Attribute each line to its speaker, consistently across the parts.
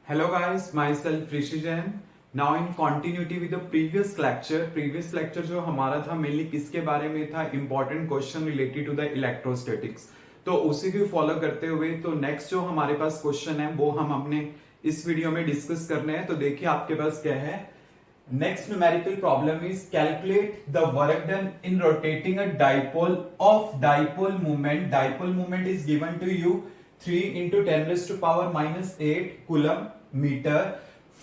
Speaker 1: Hello guys, myself Rishi Jain. Now in continuity with the previous lecture जो हमारा था mainly किसके बारे में था, important question related to the electrostatics. तो उसी को फॉलो करते हुए तो नेक्स्ट जो हमारे पास क्वेश्चन है वो हम अपने इस वीडियो में डिस्कस करने हैं. तो देखिए आपके पास क्या है. Next numerical problem is calculate the work done in rotating a dipole of dipole moment. Dipole moment is given to you 3 into 10 raised to power minus 8 coulomb meter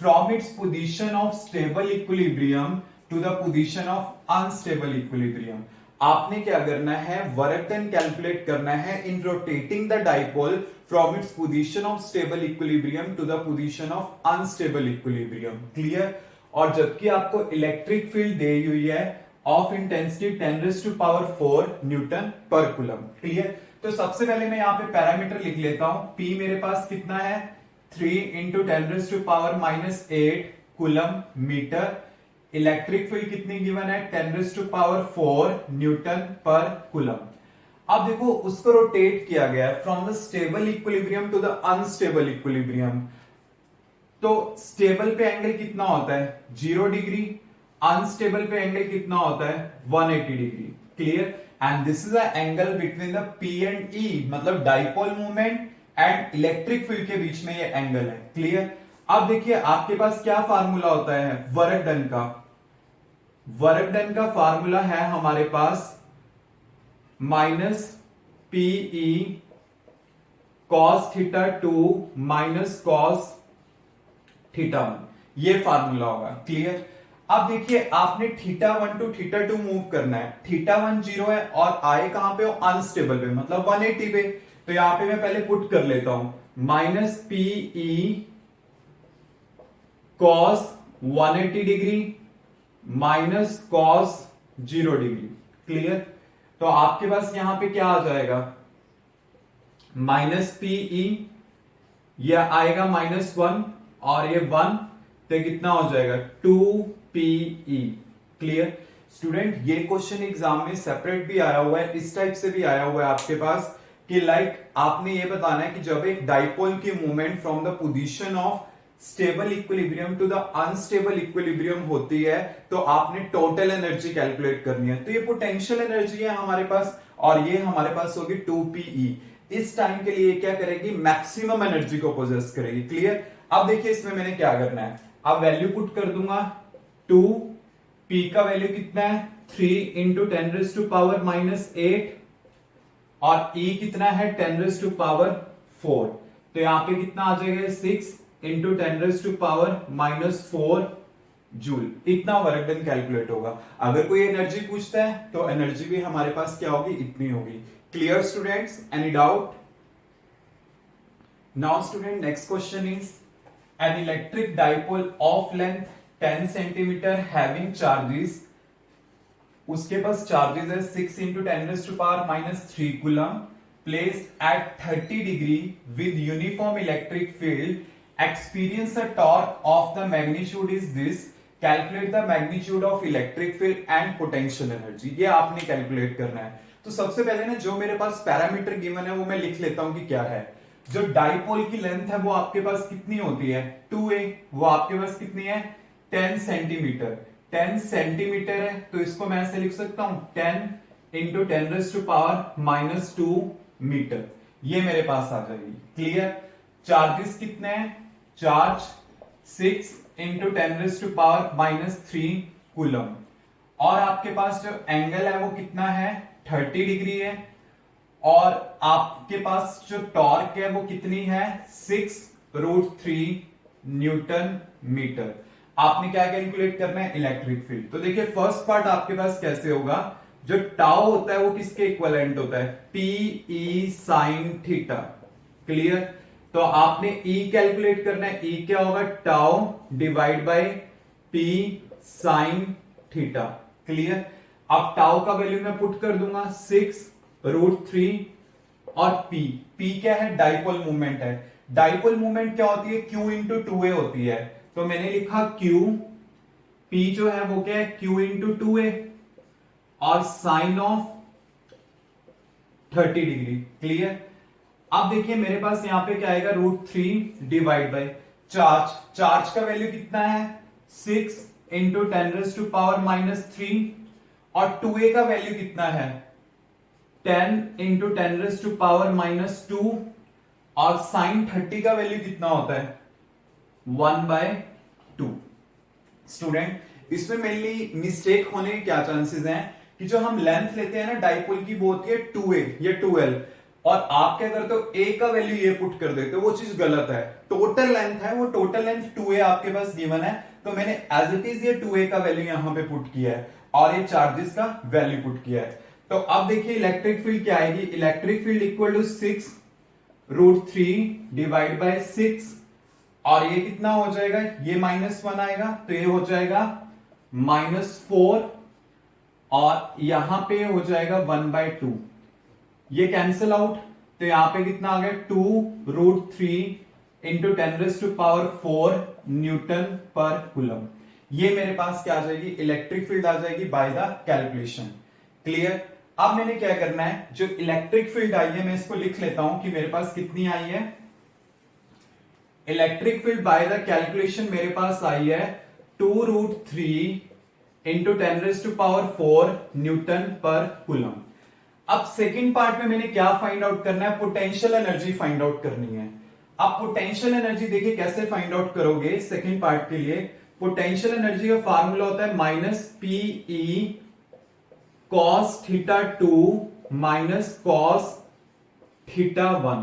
Speaker 1: from its position of stable equilibrium to the position of unstable equilibrium. आपने क्या करना है, work done calculate करना है in rotating the dipole from its position of stable equilibrium to the position of unstable equilibrium. Clear. और जबकि आपको electric field दी हुई है of intensity 10 raise to power 4 newton per coulomb. Clear. तो सबसे पहले मैं यहाँ पे पैरामीटर लिख लेता हूं. P मेरे पास कितना है 3 into 10 raise to power minus 8 coulomb meter. Electric field कितनी गिवन है 10 raise to power 4 newton per coulomb. अब देखो उसको रोटेट किया गया है from the stable equilibrium to the unstable equilibrium. तो स्टेबल पे एंगल कितना होता है 0 डिग्री. अनस्टेबल पे एंगल कितना होता है 180 degree. Clear. And this is the angle between the P and E, मतलब dipole movement and electric field के बीच में ये एंगल है. क्लियर. अब देखिए आपके पास क्या फार्मूला होता है वर्क डन का. वर्क डन का फार्मूला है हमारे पास minus PE cos theta 2 minus cos theta 1. ये फार्मूला होगा. क्लियर. अब देखिए आपने थीटा 1 टू थीटा 2 मूव करना है. थीटा 1 0 है और आए कहां पे हो अनस्टेबल पे, मतलब 180 पे. तो यहां पे मैं पहले पुट कर लेता हूं minus PE cos 180 degree minus cos 0 degree. Clear. तो आपके पास यहां पे क्या आ जाएगा माइनस PE, यह आएगा -1 और ये 1, तो कितना हो जाएगा 2PE. क्लियर. स्टूडेंट ये क्वेश्चन एग्जाम में सेपरेट भी आया हुआ है, इस टाइप से भी आया हुआ है आपके पास कि लाइक आपने ये बताना है कि जब एक डाइपोल की movement from the position of stable equilibrium to the unstable equilibrium होती है तो आपने टोटल एनर्जी कैलकुलेट करनी है. तो ये पोटेंशियल एनर्जी है हमारे पास और ये हमारे पास होगी 2PE. इस टाइम के लिए क्या करेगी मैक्सिमम एनर्जी को पोजेस करेगी. क्लियर. अब देखिए इसमें मैंने क्या करना है, अब वैल्यू पुट कर दूंगा 2. P का वैल्यू कितना है 3 into 10 raise to power minus 8 और E कितना है 10 रेज़ टू पावर 4. तो यहां पे कितना आ जाएगा 6 into 10 raise to power minus 4 joule. इतना वर्क डन कैलकुलेट होगा. अगर कोई एनर्जी पूछता है तो एनर्जी भी हमारे पास क्या होगी इतनी होगी. Clear students. Any doubt. Now student next question is an electric dipole of length 10 centimeter having charges, उसके पास चार्जेस है 6 into 10 raised to power minus 3 coulomb placed at 30 degree with uniform electric field. Experience the torque of the magnitude is this. Calculate the magnitude of electric field and potential energy. ये आपने calculate करना है. तो सबसे पहले ना जो मेरे पास पैरामीटर गिवन है वो मैं लिख लेता हूं कि क्या है. जो डाइपोल की लेंथ है वो आपके पास कितनी होती है 2a. वो आपके पास कितनी है 10 सेंटीमीटर. 10 सेंटीमीटर है तो इसको मैं ऐसे लिख सकता हूं 10 into 10 raise to power minus 2 meter. ये मेरे पास आ जाएगी. क्लियर. चार्जेस कितने हैं, charge 6 into 10 raise to power minus 3 coulomb. और आपके पास जो एंगल है वो कितना है 30 डिग्री है और आपके पास जो टॉर्क है वो कितनी है 6√3 न्यूटन मीटर. आपने क्या कैलकुलेट करना है इलेक्ट्रिक फील्ड. तो देखिए फर्स्ट पार्ट आपके पास कैसे होगा, जो टाउ होता है वो किसके इक्विवेलेंट होता है PE साइन थीटा. क्लियर. तो आपने E कैलकुलेट करना है. E क्या होगा tau divide by P sine theta. Clear. अब टाउ का वैल्यू मैं पुट कर दूंगा 6√3 और P क्या है डाइपोल मूवमेंट है. डाइपोल मूवमेंट क्या होती है Q इंटू 2a होती है. तो मैंने लिखा Q. P जो है वो क्या है Q इंटू 2a और साइन ऑफ 30 डिग्री. क्लियर. अब देखिए मेरे पास यहां पे क्या आएगा √3 डिवाइड बाय चार्ज का वैल्यू कितना है 6 इंटू 10⁻³ और 2a का वैल्यू कितना है 10 इंटू 10⁻² और साइन 30 का वैल्यू कितना होता है 1/2। स्टूडेंट इसमें मेनली मिस्टेक होने के क्या चांसेस हैं कि जो हम लेंथ लेते हैं ना डाइपोल की वो होती है 2a या 2l और आप क्या करते हो a का वैल्यू ये पुट कर देते हो, वो चीज गलत है। टोटल लेंथ है वो, टोटल लेंथ 2a आपके पास गिवन है, तो मैंने एज इट इज ये 2a का वैल्यू यहां पे पुट किया है और ये चार्जेस का वैल्यू पुट किया है। तो अब देखिए इलेक्ट्रिक फील्ड क्या आएगी, electric field equal to 6√3 divide by 6 और ये कितना हो जाएगा, ये -1 आएगा तो ये हो जाएगा -4 और यहां पे हो जाएगा 1/2, ये कैंसिल आउट तो यहां पे कितना आ गया 2√3 इंटू 10⁻⁴ न्यूटन पर कूलम। ये मेरे पास क्या आ जाएगी, इलेक्ट्रिक फील्ड आ जाएगी बाय द कैलकुलेशन। क्लियर। अब मैंने क्या करना है, जो इलेक्ट्रिक फील्ड आई है मैं इसको लिख लेता हूं कि मेरे पास कितनी आई है। Electric field by the calculation मेरे पास आई है 2√3 इंटू 10⁻⁴ न्यूटन पर कूलम। अब सेकंड पार्ट में मैंने क्या फाइंड आउट करना है, पोटेंशियल एनर्जी फाइंड आउट करनी है। अब पोटेंशियल एनर्जी देखिए कैसे फाइंड आउट करोगे सेकंड पार्ट के लिए। पोटेंशियल एनर्जी का फार्मूला होता है -PE cos θ2 माइनस cos θ1।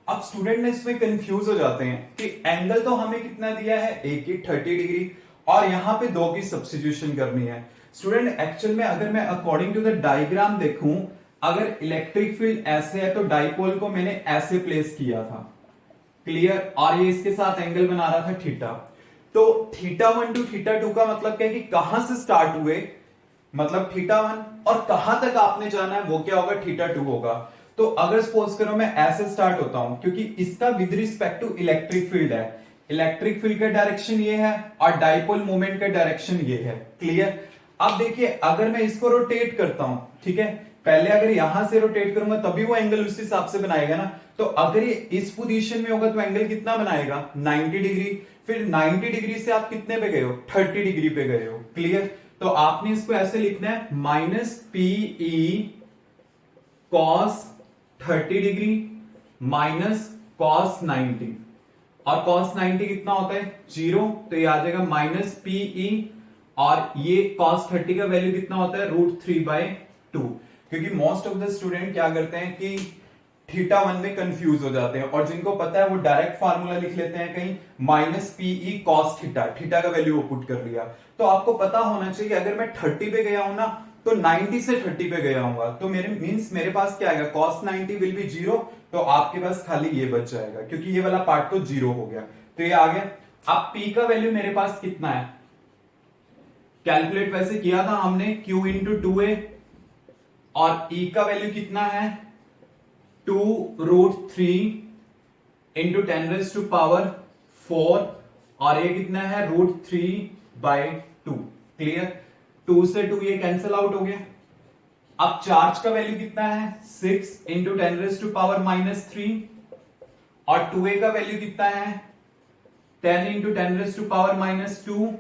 Speaker 1: अब स्टूडेंट ने इसमें कंफ्यूज हो जाते हैं कि एंगल तो हमें कितना दिया है, एक ही 30 डिग्री और यहां पे 2 की सब्स्टिट्यूशन करनी है। स्टूडेंट एक्चुअल में अगर मैं अकॉर्डिंग टू द डायग्राम देखूं, अगर इलेक्ट्रिक फील्ड ऐसे है तो डाइपोल को मैंने ऐसे प्लेस किया था। क्लियर। और ये इसके साथ एंगल बना रहा था थीटा। तो θ1 टू θ2 का मतलब क्या है कि कहां से स्टार्ट हुए, मतलब θ1 और कहां तक आपने जाना है वो क्या होगा, θ2 होगा। तो अगर सपोज करो मैं ऐसे स्टार्ट होता हूं, क्योंकि इसका with respect to electric field है, इलेक्ट्रिक फील्ड का डायरेक्शन ये है और डाइपोल मोमेंट का डायरेक्शन ये है। क्लियर। अब देखिए अगर मैं इसको रोटेट करता हूं, ठीक है, पहले अगर यहां से रोटेट करूंगा तभी वो एंगल उस हिसाब से बनाएगा ना। तो अगर ये इस पोजीशन में होगा तो एंगल कितना बनाएगा 90 डिग्री। फिर 90 डिग्री से आप कितने पे गए हो, 30 डिग्री पे गए हो। क्लियर। तो आपने इसको ऐसे लिखना है -PE cos 30 degree minus cos 90 और cos 90 कितना होता है 0, तो ये आ जाएगा -PE और ये cos 30 का वैल्यू कितना होता है √3/2। क्योंकि मोस्ट ऑफ द स्टूडेंट क्या करते हैं कि θ1 में कंफ्यूज हो जाते हैं और जिनको पता है वो डायरेक्ट फार्मूला लिख लेते हैं कहीं -PE cos θ का वैल्यू वो पुट कर लिया। तो आपको पता होना चाहिए कि अगर मैं 30 पे गया हूं ना तो 90 से 30 पे गया हूंगा तो मेरे पास क्या आएगा, cos 90 विल बी 0, तो आपके पास खाली ये बच जाएगा क्योंकि ये वाला पार्ट तो 0 हो गया, तो ये आ गया। अब P का वैल्यू मेरे पास कितना है, कैलकुलेट वैसे किया था हमने Q इंटू 2a और E का वैल्यू कितना है 2√3 इंटू 10⁻⁴ और ये कितना है √3/2। क्लियर। 2 से 2 ये कैंसिल आउट हो गया। अब चार्ज का वैल्यू कितना है 6 इंटू 10⁻³ और 2a का वैल्यू कितना है 10 इंटू 10⁻²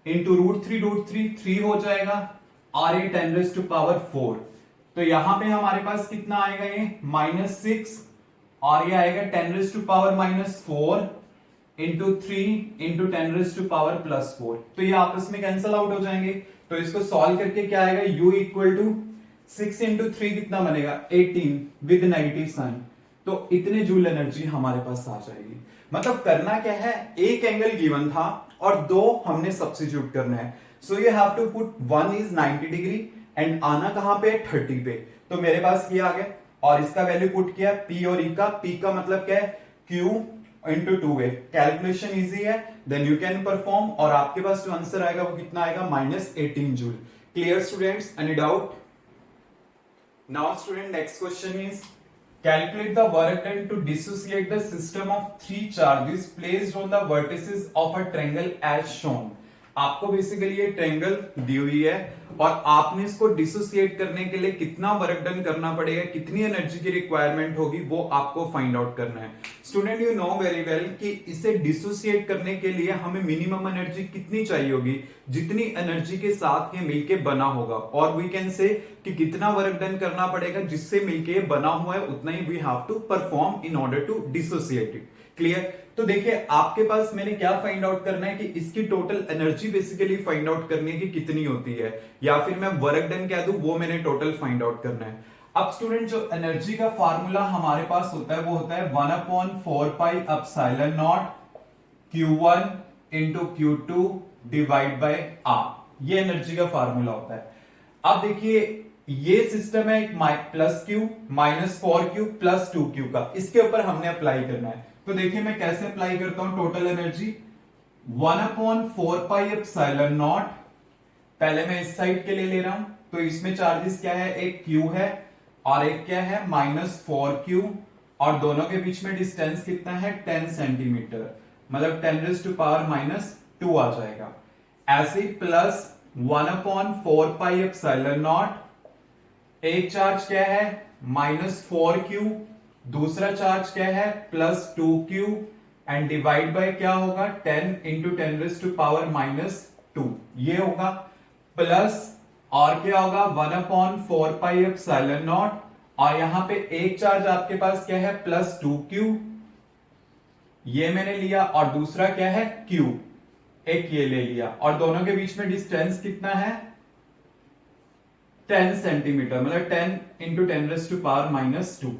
Speaker 1: इंटू √3 3 हो जाएगा और ये 10⁻⁴। तो यहां पे हमारे पास कितना आएगा, ये -6 और ये आएगा 10⁻⁴ इंटू 3 इंटू 10⁻+4। तो ये आपस में कैंसिल आउट हो जाएंगे। तो इसको सॉल्व करके क्या आएगा, u इक्वल टू 6 इंटू 3 कितना बनेगा 18 विद 90 साइन। तो इतने जूल एनर्जी हमारे पास आ जाएगी। मतलब करना क्या है, एक एंगल गिवन था और 2 हमने सब्स्टिट्यूट करना है। So you have to put 1 is 90 degree and आना कहां पे 30 पे। तो मेरे पास ये आ गया और इसका वैल्यू पुट किया P और E का। P का मतलब क्या है Q into 2a। Calculation easy है, देन यू कैन परफॉर्म और आपके पास जो आंसर आएगा वो कितना आएगा -18 joule. Clear students, any doubt? Now student next question is calculate the work done to dissociate the system of 3 charges placed on the vertices of a triangle as shown। आपको basically ये triangle दी हुई है और आपने इसको dissociate करने के लिए कितना वर्क डन करना पड़ेगा, कितनी एनर्जी की रिक्वायरमेंट होगी, वो आपको फाइंड आउट करना है। Student you know very well कि इसे डिसोसिएट करने के लिए हमें मिनिमम एनर्जी कितनी चाहिए होगी, जितनी एनर्जी के साथ ये मिलके बना होगा, और वी कैन से कि कितना वर्क डन करना पड़ेगा जिससे मिलके बना हुआ है, उतना ही we have to perform in order to dissociate it. Clear? तो देखिए आपके पास मैंने क्या फाइंड आउट करना है कि इसकी total energy basically find out करनी है कि कितनी होती है, या फिर मैं वर्क डन कह दूं वो मैंने टोटल फाइंड आउट करना है। अब स्टूडेंट जो एनर्जी का फार्मूला हमारे पास होता है वो होता है 1/4 epsilon not Q1 into Q2 divide by R। ये एनर्जी का फार्मूला होता है। अब देखिए ये सिस्टम है एक plus Q minus 4Q plus 2Q का, इसके ऊपर हमने अप्लाई करना है। तो देखिए मैं कैसे अप्लाई करता हूं टोटल एनर्जी 1/4 एप्सिलॉन नॉट, पहले मैं इस साइड के लिए ले रहा हूं, तो इसमें चार्जेस क्या है, एक Q है और एक क्या है -4Q, और दोनों के बीच में डिस्टेंस कितना है 10 सेंटीमीटर, मतलब 10⁻⁻² आ जाएगा। ऐसे ही प्लस 1/4 एप्सिलॉन नॉट, एक चार्ज क्या है -4Q, दूसरा चार्ज क्या है +2Q, एंड डिवाइड बाय क्या होगा 10 इंटू 10⁻², ये होगा प्लस, और क्या होगा 1/4 एप्सिलॉन नॉट, और यहां पे एक चार्ज आपके पास क्या है +2Q, ये मैंने लिया, और दूसरा क्या है Q, एक ये ले लिया, और दोनों के बीच में डिस्टेंस कितना है 10 सेंटीमीटर, मतलब 10 इंटू 10⁻²।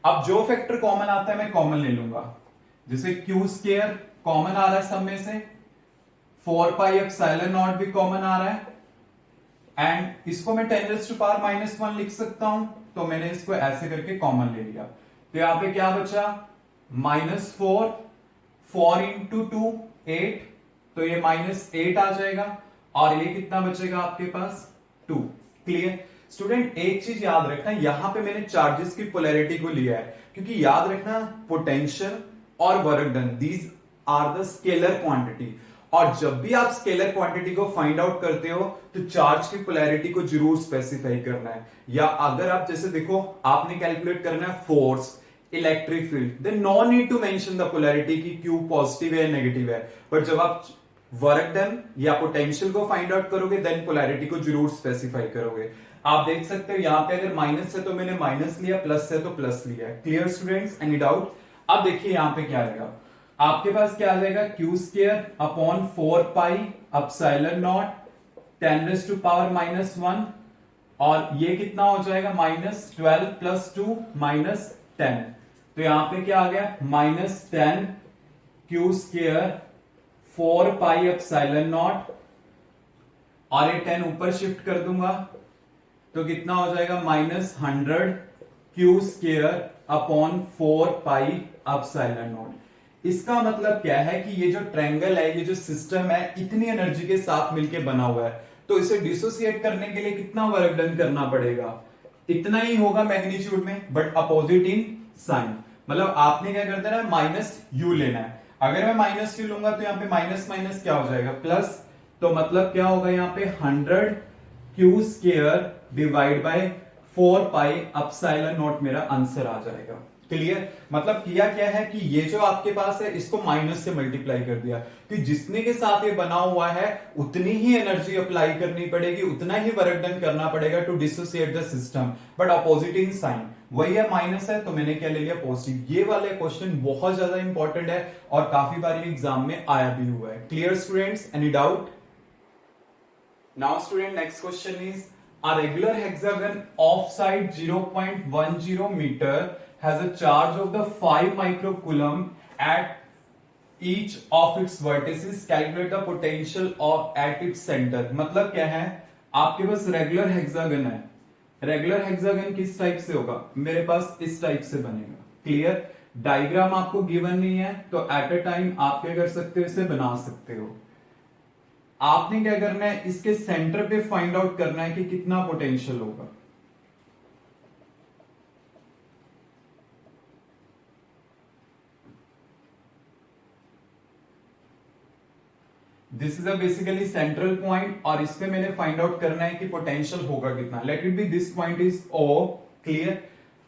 Speaker 1: अब जो फैक्टर कॉमन आता है मैं कॉमन ले लूंगा, जैसे क्यू स्क्वायर कॉमन आ रहा है सब में से, 4 एप्सिलॉन नॉट भी कॉमन आ रहा है, एंड इसको मैं 10⁻⁻1 लिख सकता हूं, तो मैंने इसको ऐसे करके कॉमन ले लिया। तो यहां पे क्या बचा -4, 4 इंटू 2 8, तो ये -8 आ जाएगा, और ये कितना बचेगा आपके पास 2। क्लियर? स्टूडेंट एक चीज याद रखना, यहां पे मैंने चार्जेस की पोलैरिटी को लिया है, क्योंकि याद रखना पोटेंशियल और work done these are the scalar quantity, और जब भी आप स्केलर क्वांटिटी को फाइंड आउट करते हो तो चार्ज की पोलैरिटी को जरूर स्पेसिफाई करना है। या अगर आप जैसे देखो आपने कैलकुलेट करना है force, electric field, then no need to mention the polarity की क्यू पॉजिटिव है नेगेटिव है, बट जब आप वर्क डन या पोटेंशियल को फाइंड आउट करोगे देन पोलैरिटी को जरूर स्पेसिफाई करोगे। आप देख सकते हो यहां पे अगर माइनस है तो मैंने माइनस लिया, प्लस है तो प्लस लिया। Clear students? Any doubt? अब देखिए यहां पे क्या आएगा, आपके पास क्या आ जाएगा Q square upon 4 epsilon not 10⁻⁻1, और ये कितना हो जाएगा -12 प्लस 2 -10, तो यहां पे क्या आ गया -10 क्यू स्क्वायर 4 एप्सिलॉन नॉट, और ये 10 ऊपर शिफ्ट कर दूंगा तो कितना हो जाएगा -100 Q square upon 4 epsilon not. इसका मतलब क्या है कि ये जो ट्रायंगल है, ये जो सिस्टम है, इतनी एनर्जी के साथ मिलके बना हुआ है, तो इसे डिसोसिएट करने के लिए कितना वर्क डन करना पड़ेगा, इतना ही होगा मैग्नीट्यूड में, बट अपोजिट इन साइन। मतलब आपने क्या करते हैं ना -u लेना है, अगर मैं -u लूंगा तो यहाँ पे माइनस माइनस क्या हो जाएगा प्लस, तो मतलब क्या होगा यहाँ पे 100 Q square divide by 4 epsilon not मेरा आंसर आ जाएगा। क्लियर? मतलब किया क्या है कि ये जो आपके पास है इसको माइनस से मल्टीप्लाई कर दिया, कि जितने के साथ ये बना हुआ है उतनी ही एनर्जी अप्लाई करनी पड़ेगी, उतना ही वर्क डन करना पड़ेगा to dissociate the system, but opposite in sign. वही है माइनस है तो मैंने क्या ले लिया पॉजिटिव। ये वाले क्वेश्चन बहुत ज्यादा इंपॉर्टेंट है और काफी बार ये एग्जाम में आया भी हुआ है। Clear students? Any doubt? Now student next question is a regular hexagon of side 0.10 meter has a charge of the 5 microcoulomb at each of its vertices. Calculate the potential of at its center. मतलब क्या है, आपके पास regular hexagon है, regular hexagon किस type से होगा, मेरे पास इस टाइप से बनेगा। क्लियर? डायग्राम आपको गिवन नहीं है तो एट अ टाइम आप क्या कर सकते हो, इसे बना सकते हो। आपने क्या करना है, इसके सेंटर पे फाइंड आउट करना है कि कितना पोटेंशियल होगा। This is a basically central point और इस पे मैंने फाइंड आउट करना है कि पोटेंशियल होगा कितना। Let it be this point is O, clear.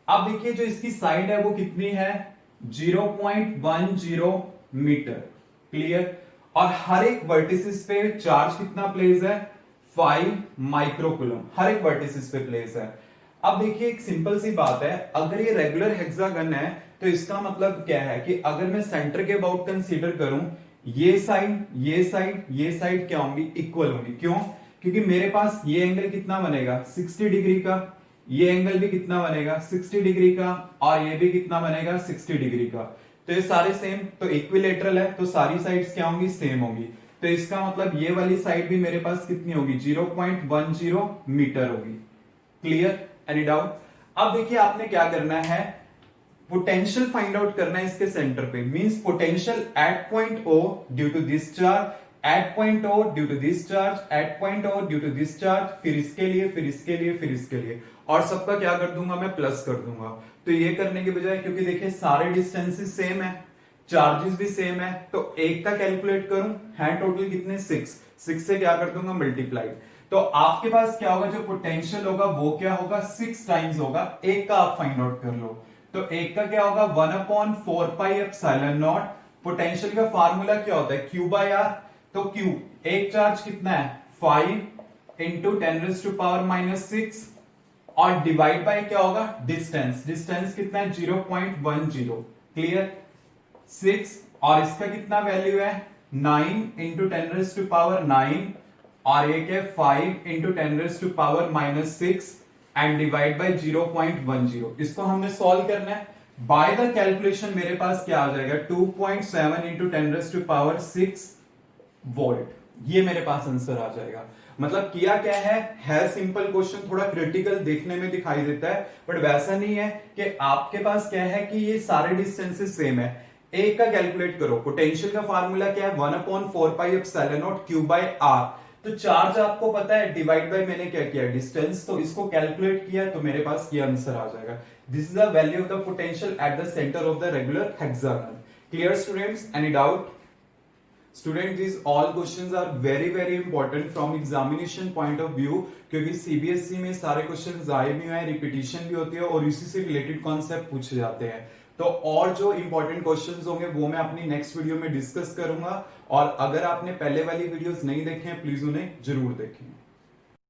Speaker 1: अब देखिए जो इसकी साइड है वो कितनी है, 0.10 मीटर, क्लियर। और हर एक वर्टिसिस पे चार्ज कितना प्लेस है, 5 माइक्रोकूलम हर एक वर्टिसिस पे प्लेस है। अब देखिए एक सिंपल सी बात है, अगर ये रेगुलर हेक्सागन है तो इसका मतलब क्या है कि अगर मैं सेंटर के अबाउट कंसीडर करूं, ये साइड ये साइड ये साइड क्या होंगी, इक्वल होंगी। क्यों, क्योंकि मेरे पास ये एंगल कितना बनेगा 60 डिग्री का, ये एंगल भी कितना बनेगा 60 डिग्री का, और ये भी कितना बनेगा 60 डिग्री का। तो ये सारे सेम, तो इक्विलेटरल है तो सारी साइड्स क्या होंगी, सेम होंगी। तो इसका मतलब ये वाली साइड भी मेरे पास कितनी होगी, 0.10 मीटर होगी, क्लियर। Any doubt. अब देखिए आपने क्या करना है, पोटेंशियल फाइंड आउट करना है इसके सेंटर पे, means potential at point O due to this charge, at point O due to this charge, at point O due to this charge, फिर इसके लिए फिर इसके लिए फिर इसके लिए, और सबका क्या कर दूंगा मैं, प्लस कर दूंगा। तो ये करने के बजाय, क्योंकि देखिए सारे डिस्टेंसेस सेम है, चार्जेस भी सेम है, तो एक का कैलकुलेट करूं, है टोटल कितने 6 से क्या कर दूंगा मल्टीप्लाई। तो आपके पास क्या होगा, जो पोटेंशियल होगा वो क्या होगा, 6 टाइम्स होगा, एक का आप फाइंड आउट कर लो। तो एक का क्या होगा 1/4πε0। पोटेंशियल का फार्मूला क्या होता है, Q बाय आर। तो Q, एक चार्ज कितना है 5 इंटू 10⁻⁻⁶, और डिवाइड बाय क्या होगा, डिस्टेंस, डिस्टेंस कितना है 0.10, क्लियर। 6 और इसका कितना वैल्यू है 9 इंटू 10⁻⁹, और एक है 5 इंटू 10⁻⁻⁶, एंड डिवाइड बाय 0.10। इसको हमने सॉल्व करना है बाय द कैलकुलेशन। मेरे पास क्या आ जाएगा 2.7 इंटू 10⁻⁶ वोल्ट, ये मेरे पास आंसर आ जाएगा। मतलब किया क्या है सिंपल क्वेश्चन, थोड़ा क्रिटिकल देखने में दिखाई देता है, बट वैसा नहीं है कि आपके पास क्या है कि ये सारे डिस्टेंसेस सेम है। एक का कैलकुलेट करो, पोटेंशियल का फार्मूला क्या है 1/4πε0 Q बाय आर। तो चार्ज आपको पता है, डिवाइड बाय मैंने क्या किया डिस्टेंस, तो इसको कैलकुलेट किया तो मेरे पास ये आंसर आ जाएगा। This is the value of the potential at the centre of the regular hexagon. Clear students, any doubt? Student this all questions are very very important from examination point of view, क्योंकि CBSE में सारे questions आए भी हैं, repetition भी होती है और इसी से रिलेटेड कॉन्सेप्ट पूछे जाते हैं। तो और जो इंपॉर्टेंट क्वेश्चंस होंगे वो मैं अपनी नेक्स्ट वीडियो में डिस्कस करूंगा, और अगर आपने पहले वाली वीडियोस नहीं देखे हैं प्लीज उन्हें जरूर देखें।